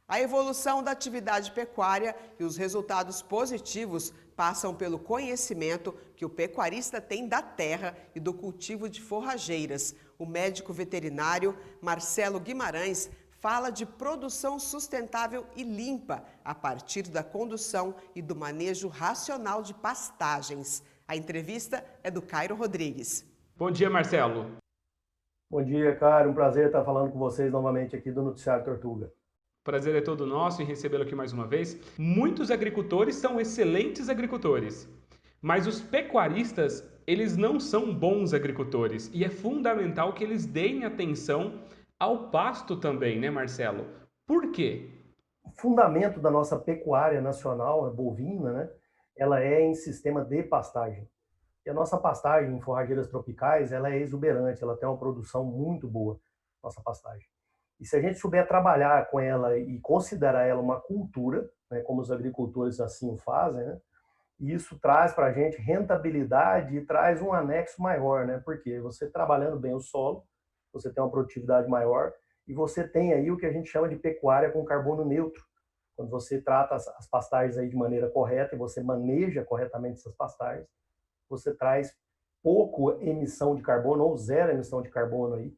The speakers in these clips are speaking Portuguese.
A evolução da atividade pecuária e os resultados positivos passam pelo conhecimento que o pecuarista tem da terra e do cultivo de forrageiras. O médico veterinário Marcelo Guimarães fala de produção sustentável e limpa a partir da condução e do manejo racional de pastagens. A entrevista é do Cairo Rodrigues. Bom dia, Marcelo. Bom dia, cara. Um prazer estar falando com vocês novamente aqui do Noticiário Tortuga. Prazer é todo nosso em recebê-lo aqui mais uma vez. Muitos agricultores são excelentes agricultores, mas os pecuaristas, eles não são bons agricultores e é fundamental que eles deem atenção ao pasto também, né, Marcelo? Por quê? O fundamento da nossa pecuária nacional, a bovina, né, ela é em sistema de pastagem. E a nossa pastagem em forrageiras tropicais, ela é exuberante, ela tem uma produção muito boa, nossa pastagem. E se a gente souber trabalhar com ela e considerar ela uma cultura, né, como os agricultores assim o fazem, né, isso traz para a gente rentabilidade e traz um anexo maior, né? Porque você trabalhando bem o solo, você tem uma produtividade maior e você tem aí o que a gente chama de pecuária com carbono neutro. Quando você trata as pastagens aí de maneira correta e você maneja corretamente essas pastagens, você traz pouco emissão de carbono ou zero emissão de carbono aí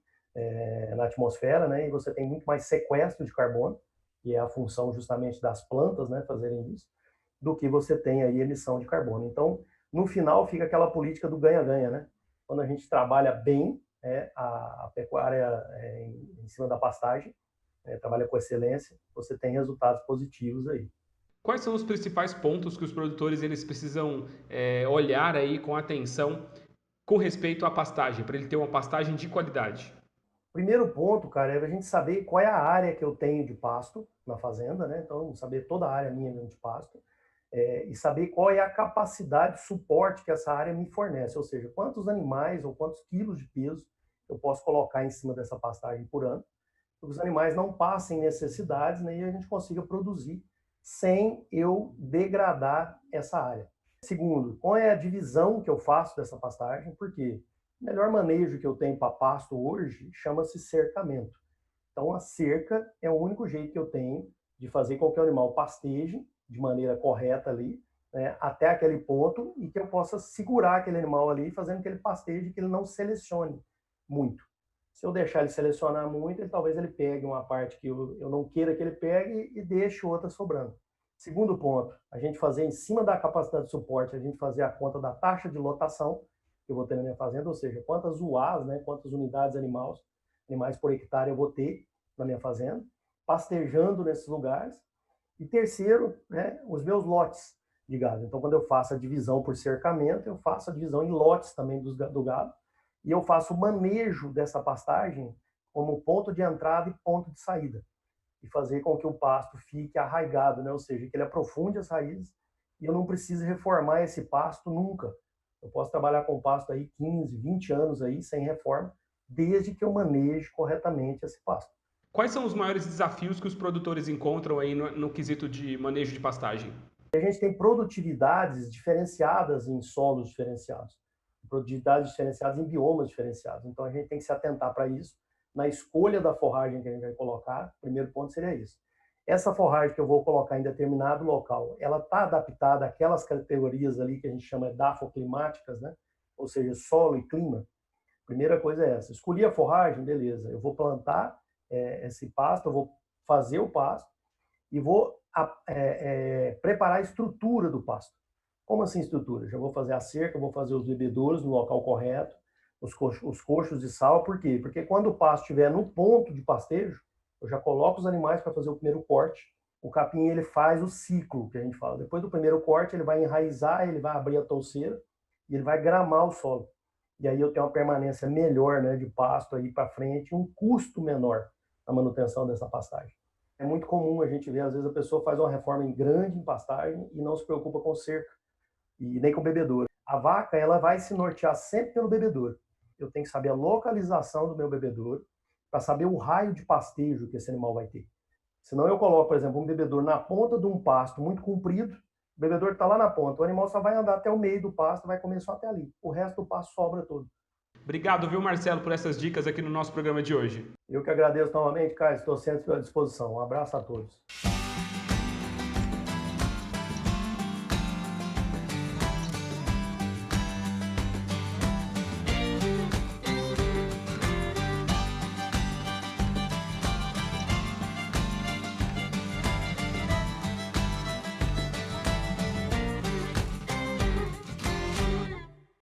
na atmosfera, né? E você tem muito mais sequestro de carbono, que é a função justamente das plantas, né, fazerem isso, do que você tem aí emissão de carbono. Então, no final, fica aquela política do ganha-ganha, né? Quando a gente trabalha bem a pecuária em cima da pastagem, trabalha com excelência, você tem resultados positivos aí. Quais são os principais pontos que os produtores eles precisam olhar aí com atenção com respeito à pastagem, para ele ter uma pastagem de qualidade? Primeiro ponto, cara, é a gente saber qual é a área que eu tenho de pasto na fazenda, né? Então, saber toda a área minha de pasto. E saber qual é a capacidade de suporte que essa área me fornece, ou seja, quantos animais ou quantos quilos de peso eu posso colocar em cima dessa pastagem por ano, para que os animais não passem necessidades, né, e a gente consiga produzir sem eu degradar essa área. Segundo, qual é a divisão que eu faço dessa pastagem, porque o melhor manejo que eu tenho para pasto hoje chama-se cercamento. Então, a cerca é o único jeito que eu tenho de fazer com que o animal pasteje de maneira correta ali, né, até aquele ponto e que eu possa segurar aquele animal ali, fazendo que ele pasteje, que ele não selecione muito. Se eu deixar ele selecionar muito, talvez ele pegue uma parte que eu não queira que ele pegue e deixe outra sobrando. Segundo ponto, a gente fazer em cima da capacidade de suporte, a gente fazer a conta da taxa de lotação que eu vou ter na minha fazenda, ou seja, quantas UAs, né, quantas unidades animais por hectare eu vou ter na minha fazenda, pastejando nesses lugares. E terceiro, né, os meus lotes de gado. Então, quando eu faço a divisão por cercamento, eu faço a divisão em lotes também do gado, e eu faço o manejo dessa pastagem como ponto de entrada e ponto de saída, e fazer com que o pasto fique arraigado, né, ou seja, que ele aprofunde as raízes, e eu não preciso reformar esse pasto nunca. Eu posso trabalhar com pasto aí 15, 20 anos aí, sem reforma, desde que eu maneje corretamente esse pasto. Quais são os maiores desafios que os produtores encontram aí no quesito de manejo de pastagem? A gente tem produtividades diferenciadas em solos diferenciados, produtividades diferenciadas em biomas diferenciados. Então a gente tem que se atentar para isso na escolha da forragem que a gente vai colocar. O primeiro ponto seria isso. Essa forragem que eu vou colocar em determinado local, ela está adaptada àquelas categorias ali que a gente chama dafoclimáticas, né? Ou seja, solo e clima. Primeira coisa é essa. Escolhi a forragem, beleza. Eu vou plantar esse pasto, eu vou fazer o pasto e vou preparar a estrutura do pasto. Como assim estrutura? Já vou fazer a cerca, vou fazer os bebedouros no local correto, os coxos de sal. Por quê? Porque quando o pasto estiver no ponto de pastejo, eu já coloco os animais para fazer o primeiro corte. O capim ele faz o ciclo que a gente fala. Depois do primeiro corte, ele vai enraizar, ele vai abrir a touceira e ele vai gramar o solo. E aí eu tenho uma permanência melhor, né, de pasto aí para frente, um custo menor na manutenção dessa pastagem. É muito comum a gente ver, às vezes a pessoa faz uma reforma grande em pastagem e não se preocupa com cerca e nem com bebedouro. A vaca, ela vai se nortear sempre pelo bebedouro. Eu tenho que saber a localização do meu bebedouro para saber o raio de pastejo que esse animal vai ter. Senão eu coloco, por exemplo, um bebedouro na ponta de um pasto muito comprido, o bebedouro está lá na ponta, o animal só vai andar até o meio do pasto, vai comer só até ali. O resto do pasto sobra todo. Obrigado, viu, Marcelo, por essas dicas aqui no nosso programa de hoje. Eu que agradeço novamente, Caio. Estou sempre à disposição. Um abraço a todos.